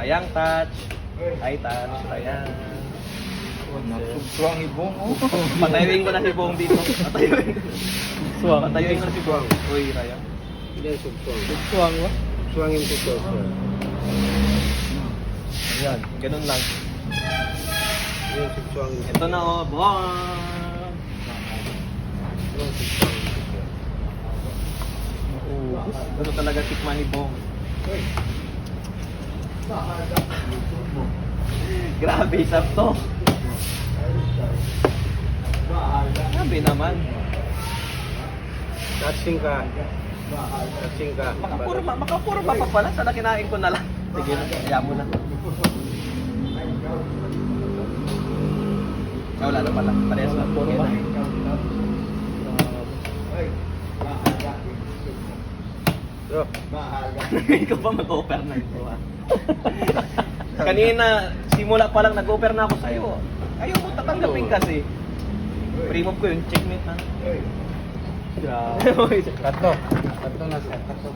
Rayang touch. Ay touch. Rayang. Nagsugsuang ibong, oh. Patayuin ko na si Bong dito. Patayuin. Suwang. Patayuin ko na si Bong. Uy, Rayang. Hindi, sugsuang. Suwang ba? Sugsuang yung sugsuang. Ayan, ganun lang. Yung sugsuang. Ito na oh, Bong. Yung sugsuang. Ito talaga tikman ni Bong. Grabe, isap to. Grabe naman. Touching ka. Touching ka. Makapurma pa pala. Sana kinain ko na lang. Sige na, kaya mo na. Wala na pala. Parehas na. Puro ba? Bro. Ikaw ba mag-offer na ito ha? Kanina, simula pa lang nag-offer na ako sa'yo. Ayaw mo tatanggapin kasi. Pre-move ko yung checkmate ha. Grabe. Tatlo. Tatlo na siya. Tatlo.